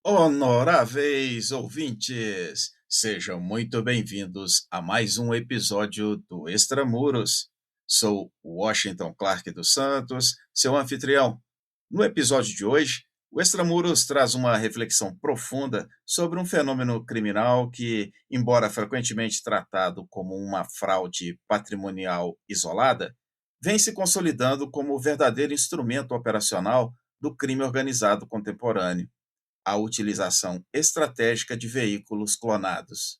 Honoráveis ouvintes, sejam muito bem-vindos a mais um episódio do Extramuros. Sou Washington Clark dos Santos, seu anfitrião. No episódio de hoje, o Extramuros traz uma reflexão profunda sobre um fenômeno criminal que, embora frequentemente tratado como uma fraude patrimonial isolada, vem se consolidando como o verdadeiro instrumento operacional do crime organizado contemporâneo: a utilização estratégica de veículos clonados.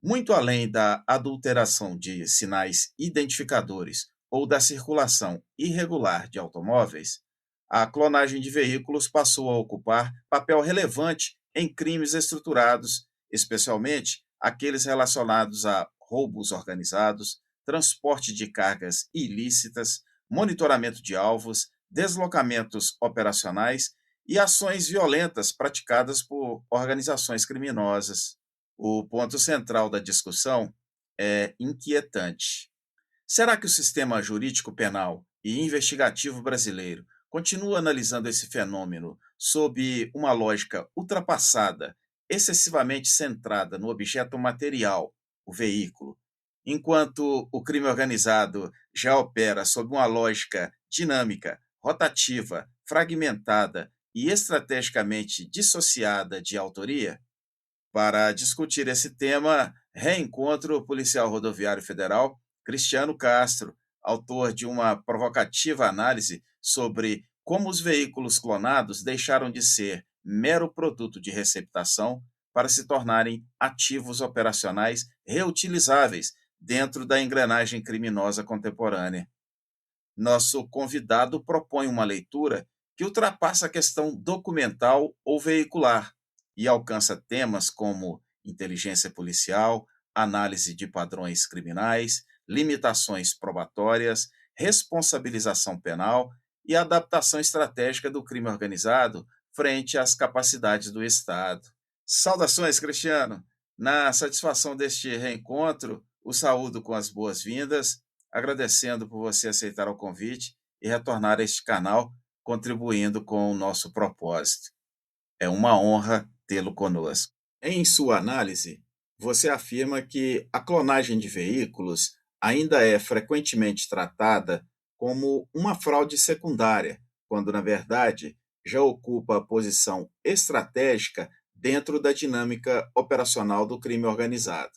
Muito além da adulteração de sinais identificadores ou da circulação irregular de automóveis, a clonagem de veículos passou a ocupar papel relevante em crimes estruturados, especialmente aqueles relacionados a roubos organizados, transporte de cargas ilícitas, monitoramento de alvos, deslocamentos operacionais e ações violentas praticadas por organizações criminosas. O ponto central da discussão é inquietante. Será que o sistema jurídico penal e investigativo brasileiro continua analisando esse fenômeno sob uma lógica ultrapassada, excessivamente centrada no objeto material, o veículo, enquanto o crime organizado já opera sob uma lógica dinâmica, rotativa, fragmentada e estrategicamente dissociada de autoria? Para discutir esse tema, reencontro o policial rodoviário federal Cristiano Castro, autor de uma provocativa análise sobre como os veículos clonados deixaram de ser mero produto de receptação para se tornarem ativos operacionais reutilizáveis dentro da engrenagem criminosa contemporânea. Nosso convidado propõe uma leitura que ultrapassa a questão documental ou veicular e alcança temas como inteligência policial, análise de padrões criminais, limitações probatórias, responsabilização penal e adaptação estratégica do crime organizado frente às capacidades do Estado. Saudações, Cristiano! Na satisfação deste reencontro, o saúdo com as boas-vindas, agradecendo por você aceitar o convite e retornar a este canal, contribuindo com o nosso propósito. É uma honra tê-lo conosco. Em sua análise, você afirma que a clonagem de veículos ainda é frequentemente tratada como uma fraude secundária, quando, na verdade, já ocupa a posição estratégica dentro da dinâmica operacional do crime organizado.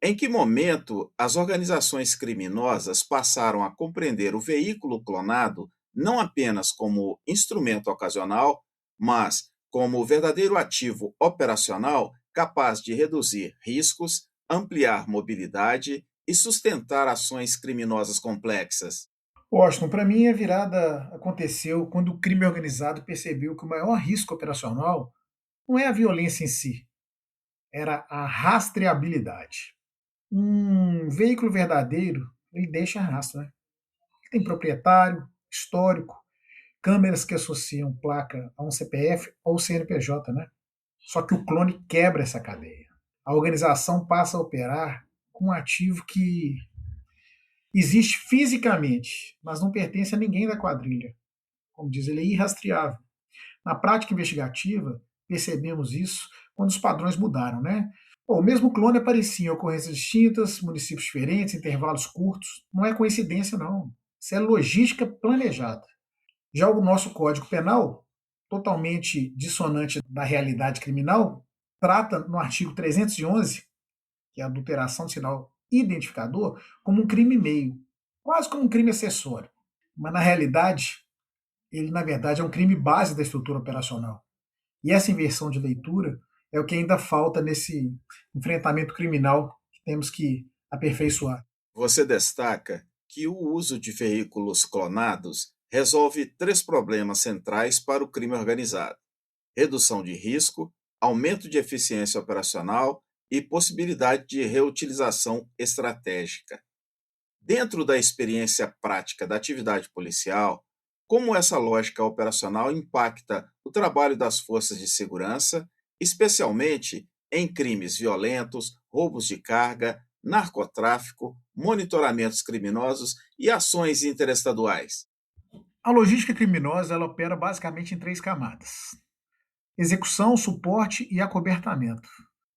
Em que momento as organizações criminosas passaram a compreender o veículo clonado não apenas como instrumento ocasional, mas como verdadeiro ativo operacional capaz de reduzir riscos, ampliar mobilidade e sustentar ações criminosas complexas? Washington, para mim a virada aconteceu quando o crime organizado percebeu que o maior risco operacional não é a violência em si, era a rastreabilidade. Um veículo verdadeiro, ele deixa rastro, né? Ele tem proprietário, histórico, câmeras que associam placa a um CPF ou CNPJ, né? Só que o clone quebra essa cadeia. A organização passa a operar com um ativo que existe fisicamente, mas não pertence a ninguém da quadrilha. Como diz, ele é irrastreável. Na prática investigativa, percebemos isso quando os padrões mudaram, né? O mesmo clone aparecia em ocorrências distintas, municípios diferentes, intervalos curtos. Não é coincidência, não. Isso é logística planejada. Já o nosso Código Penal, totalmente dissonante da realidade criminal, trata no artigo 311, que é a adulteração de sinal identificador, como um crime meio, quase como um crime acessório. Mas na realidade, ele na verdade é um crime base da estrutura operacional. E essa inversão de leitura é o que ainda falta nesse enfrentamento criminal que temos que aperfeiçoar. Você destaca que o uso de veículos clonados resolve três problemas centrais para o crime organizado: redução de risco, aumento de eficiência operacional e possibilidade de reutilização estratégica. Dentro da experiência prática da atividade policial, como essa lógica operacional impacta o trabalho das forças de segurança especialmente em crimes violentos, roubos de carga, narcotráfico, monitoramentos criminosos e ações interestaduais. A logística criminosa ela opera basicamente em três camadas: execução, suporte e acobertamento.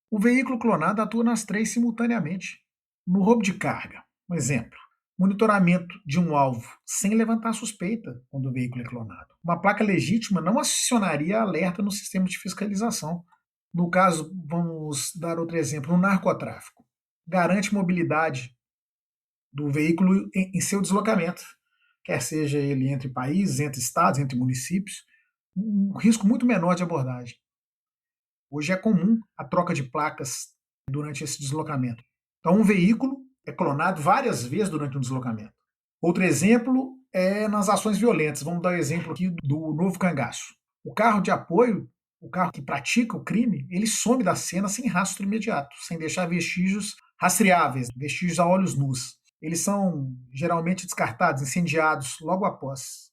O veículo clonado atua nas três simultaneamente. No roubo de carga, um exemplo, monitoramento de um alvo sem levantar suspeita quando o veículo é clonado. Uma placa legítima não acionaria alerta no sistema de fiscalização. No caso, vamos dar outro exemplo, no narcotráfico. Garante mobilidade do veículo em seu deslocamento, quer seja ele entre países, entre estados, entre municípios, um risco muito menor de abordagem. Hoje é comum a troca de placas durante esse deslocamento. Então, um veículo é clonado várias vezes durante um deslocamento. Outro exemplo é nas ações violentas. Vamos dar o exemplo aqui do novo cangaço. O carro de apoio, o carro que pratica o crime, ele some da cena sem rastro imediato, sem deixar vestígios rastreáveis, vestígios a olhos nus. Eles são geralmente descartados, incendiados logo após.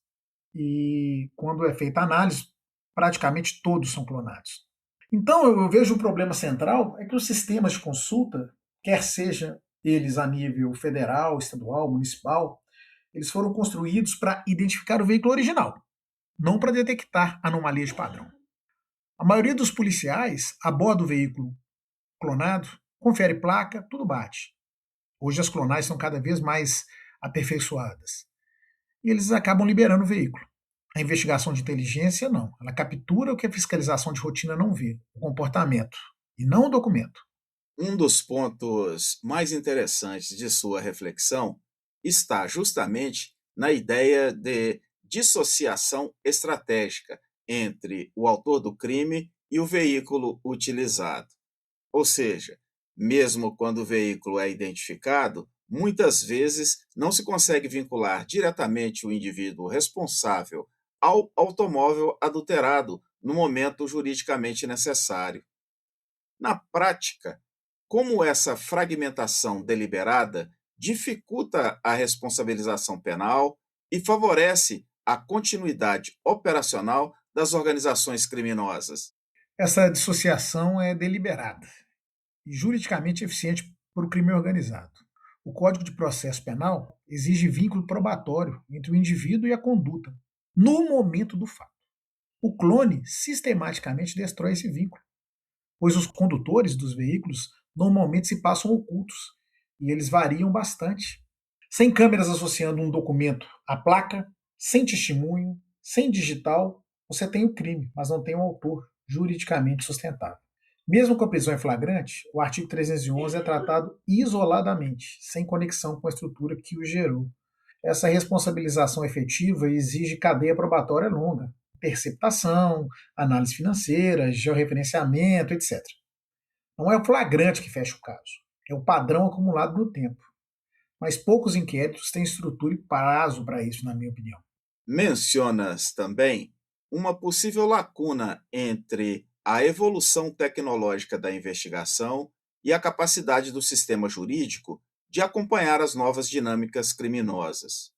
E quando é feita a análise, praticamente todos são clonados. Então, eu vejo o problema central é que os sistemas de consulta, quer seja eles a nível federal, estadual, municipal, eles foram construídos para identificar o veículo original, não para detectar anomalias de padrão. A maioria dos policiais, a bordo do veículo clonado, confere placa, tudo bate. Hoje as clonagens são cada vez mais aperfeiçoadas. E eles acabam liberando o veículo. A investigação de inteligência, não. Ela captura o que a fiscalização de rotina não vê, o comportamento, e não o documento. Um dos pontos mais interessantes de sua reflexão está justamente na ideia de dissociação estratégica entre o autor do crime e o veículo utilizado. Ou seja, mesmo quando o veículo é identificado, muitas vezes não se consegue vincular diretamente o indivíduo responsável ao automóvel adulterado no momento juridicamente necessário. Na prática, como essa fragmentação deliberada dificulta a responsabilização penal e favorece a continuidade operacional das organizações criminosas. Essa dissociação é deliberada e juridicamente eficiente para o crime organizado. O Código de Processo Penal exige vínculo probatório entre o indivíduo e a conduta, no momento do fato. O clone sistematicamente destrói esse vínculo, pois os condutores dos veículos normalmente se passam ocultos e eles variam bastante. Sem câmeras associando um documento à placa, sem testemunho, sem digital, você tem o crime, mas não tem o autor juridicamente sustentável. Mesmo com a prisão em flagrante, o artigo 311 é tratado isoladamente, sem conexão com a estrutura que o gerou. Essa responsabilização efetiva exige cadeia probatória longa, interceptação, análise financeira, georreferenciamento, etc. Não é o flagrante que fecha o caso, é o padrão acumulado no tempo. Mas poucos inquéritos têm estrutura e prazo para isso, na minha opinião. Mencionas também uma possível lacuna entre a evolução tecnológica da investigação e a capacidade do sistema jurídico de acompanhar as novas dinâmicas criminosas.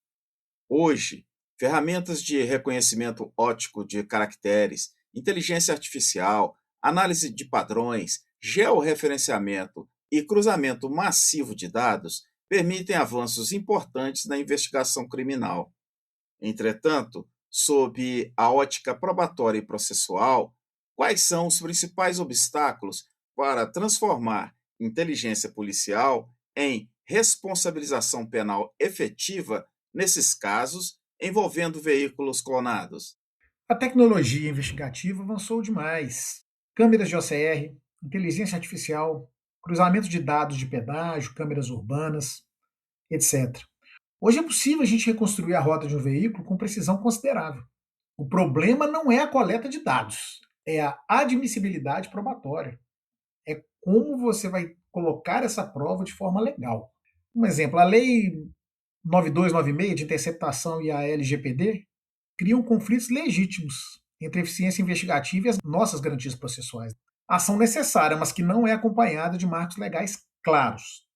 Hoje, ferramentas de reconhecimento óptico de caracteres, inteligência artificial, análise de padrões, georreferenciamento e cruzamento massivo de dados permitem avanços importantes na investigação criminal. Entretanto, sob a ótica probatória e processual, quais são os principais obstáculos para transformar inteligência policial em responsabilização penal efetiva nesses casos envolvendo veículos clonados? A tecnologia investigativa avançou demais. Câmeras de OCR, inteligência artificial, cruzamento de dados de pedágio, câmeras urbanas, etc. Hoje é possível a gente reconstruir a rota de um veículo com precisão considerável. O problema não é a coleta de dados, é a admissibilidade probatória. É como você vai colocar essa prova de forma legal. Um exemplo, a Lei 9296 de interceptação e a LGPD criam conflitos legítimos entre a eficiência investigativa e as nossas garantias processuais. Ação necessária, mas que não é acompanhada de marcos legais claros.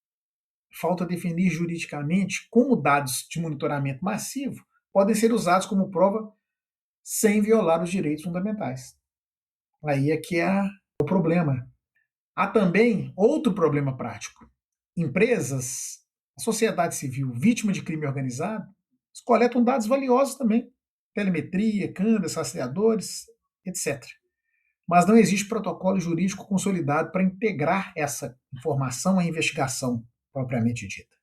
Falta definir juridicamente como dados de monitoramento massivo podem ser usados como prova sem violar os direitos fundamentais. Aí é que é o problema. Há também outro problema prático. Empresas, a sociedade civil, vítima de crime organizado, coletam dados valiosos também. Telemetria, câmeras, rastreadores, etc. Mas não existe protocolo jurídico consolidado para integrar essa informação à investigação propriamente dita.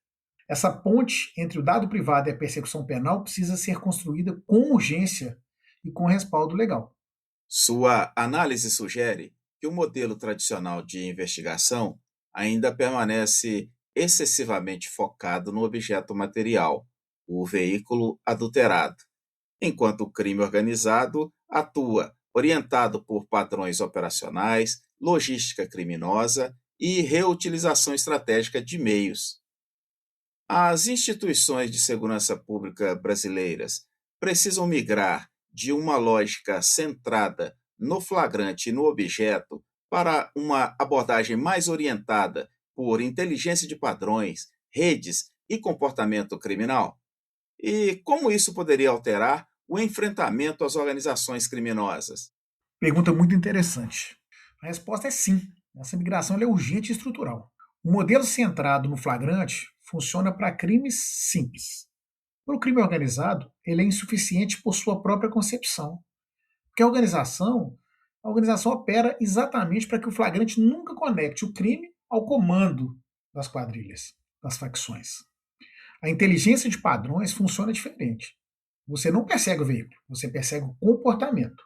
Essa ponte entre o dado privado e a persecução penal precisa ser construída com urgência e com respaldo legal. Sua análise sugere que o modelo tradicional de investigação ainda permanece excessivamente focado no objeto material, o veículo adulterado, enquanto o crime organizado atua orientado por padrões operacionais, logística criminosa e reutilização estratégica de meios. As instituições de segurança pública brasileiras precisam migrar de uma lógica centrada no flagrante e no objeto para uma abordagem mais orientada por inteligência de padrões, redes e comportamento criminal? E como isso poderia alterar o enfrentamento às organizações criminosas? Pergunta muito interessante. A resposta é sim. Essa migração é urgente e estrutural. O modelo centrado no flagrante funciona para crimes simples. Para o crime organizado, ele é insuficiente por sua própria concepção. Porque a organização opera exatamente para que o flagrante nunca conecte o crime ao comando das quadrilhas, das facções. A inteligência de padrões funciona diferente. Você não persegue o veículo, você persegue o comportamento.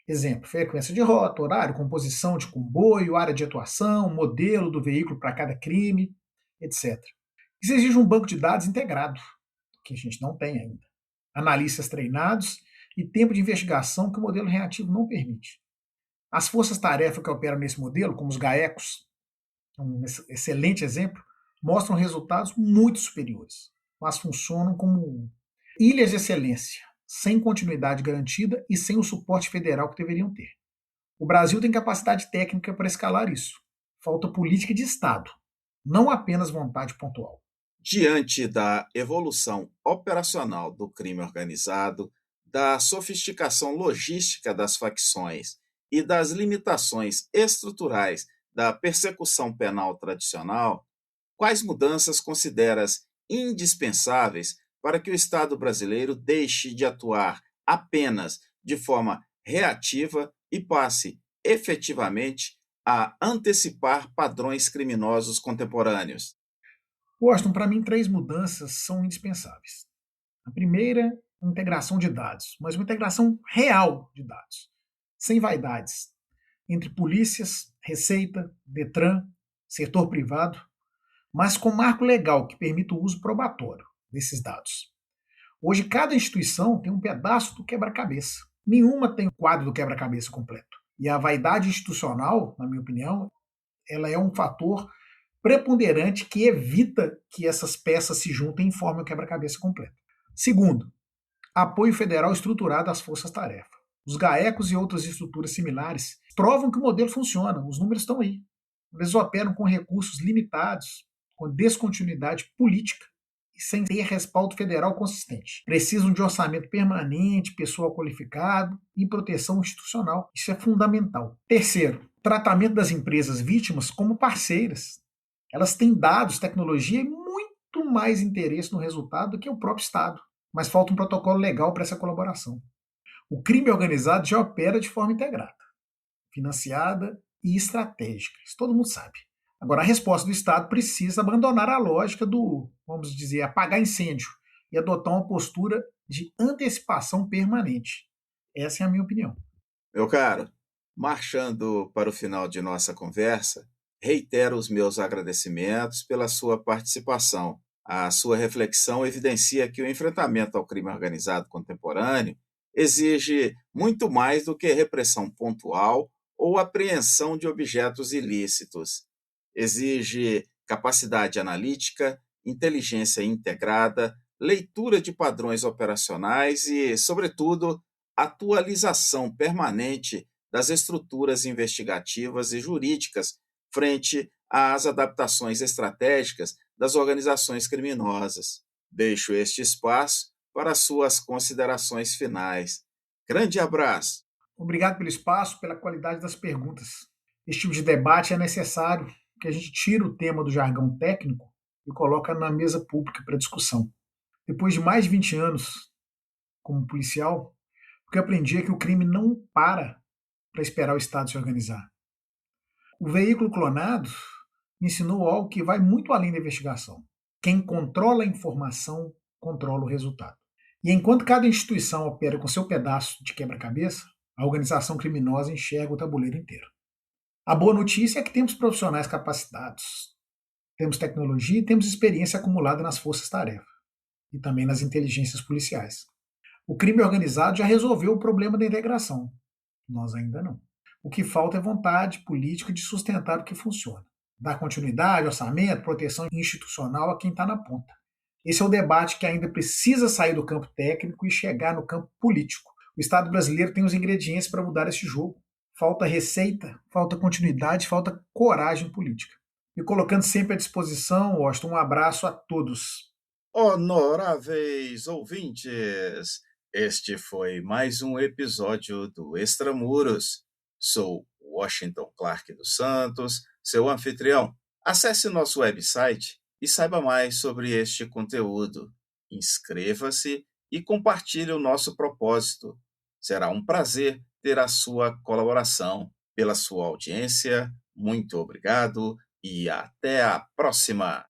Exemplo, frequência de rota, horário, composição de comboio, área de atuação, modelo do veículo para cada crime, etc. Isso exige um banco de dados integrado, que a gente não tem ainda. Analistas treinados e tempo de investigação que o modelo reativo não permite. As forças-tarefa que operam nesse modelo, como os GAECos, um excelente exemplo, mostram resultados muito superiores, mas funcionam como ilhas de excelência, sem continuidade garantida e sem o suporte federal que deveriam ter. O Brasil tem capacidade técnica para escalar isso. Falta política de Estado, não apenas vontade pontual. Diante da evolução operacional do crime organizado, da sofisticação logística das facções e das limitações estruturais da persecução penal tradicional, quais mudanças consideras indispensáveis para que o Estado brasileiro deixe de atuar apenas de forma reativa e passe efetivamente a antecipar padrões criminosos contemporâneos? Washington, para mim, três mudanças são indispensáveis. A primeira, integração de dados, mas uma integração real de dados, sem vaidades, entre polícias, Receita, Detran, setor privado, mas com marco legal que permita o uso probatório desses dados. Hoje, cada instituição tem um pedaço do quebra-cabeça. Nenhuma tem o quadro do quebra-cabeça completo. E a vaidade institucional, na minha opinião, ela é um fator preponderante que evita que essas peças se juntem e formem o quebra-cabeça completo. Segundo, apoio federal estruturado às forças-tarefa. Os GAECos e outras estruturas similares provam que o modelo funciona, os números estão aí. Eles operam com recursos limitados, com descontinuidade política e sem ter respaldo federal consistente. Precisam de orçamento permanente, pessoal qualificado e proteção institucional. Isso é fundamental. Terceiro, tratamento das empresas vítimas como parceiras. Elas têm dados, tecnologia e muito mais interesse no resultado do que o próprio Estado. Mas falta um protocolo legal para essa colaboração. O crime organizado já opera de forma integrada, financiada e estratégica. Isso todo mundo sabe. Agora, a resposta do Estado precisa abandonar a lógica do, vamos dizer, apagar incêndio e adotar uma postura de antecipação permanente. Essa é a minha opinião. Meu caro, marchando para o final de nossa conversa, reitero os meus agradecimentos pela sua participação. A sua reflexão evidencia que o enfrentamento ao crime organizado contemporâneo exige muito mais do que repressão pontual ou apreensão de objetos ilícitos. Exige capacidade analítica, inteligência integrada, leitura de padrões operacionais e, sobretudo, atualização permanente das estruturas investigativas e jurídicas frente às adaptações estratégicas das organizações criminosas. Deixo este espaço para suas considerações finais. Grande abraço. Obrigado pelo espaço, pela qualidade das perguntas. Esse tipo de debate é necessário que a gente tire o tema do jargão técnico e coloca na mesa pública para discussão. Depois de mais de 20 anos como policial, o que eu aprendi é que o crime não para esperar o Estado se organizar. O veículo clonado me ensinou algo que vai muito além da investigação. Quem controla a informação controla o resultado. E enquanto cada instituição opera com seu pedaço de quebra-cabeça, a organização criminosa enxerga o tabuleiro inteiro. A boa notícia é que temos profissionais capacitados, temos tecnologia e temos experiência acumulada nas forças-tarefa e também nas inteligências policiais. O crime organizado já resolveu o problema da integração. Nós ainda não. O que falta é vontade política de sustentar o que funciona. Dar continuidade, orçamento, proteção institucional a quem está na ponta. Esse é o debate que ainda precisa sair do campo técnico e chegar no campo político. O Estado brasileiro tem os ingredientes para mudar esse jogo. Falta receita, falta continuidade, falta coragem política. E colocando sempre à disposição, Washington, um abraço a todos. Honoráveis ouvintes, este foi mais um episódio do Extramuros. Sou Washington Clark dos Santos, seu anfitrião. Acesse nosso website e saiba mais sobre este conteúdo. Inscreva-se e compartilhe o nosso propósito. Será um prazer ter a sua colaboração. Pela sua audiência, muito obrigado e até a próxima!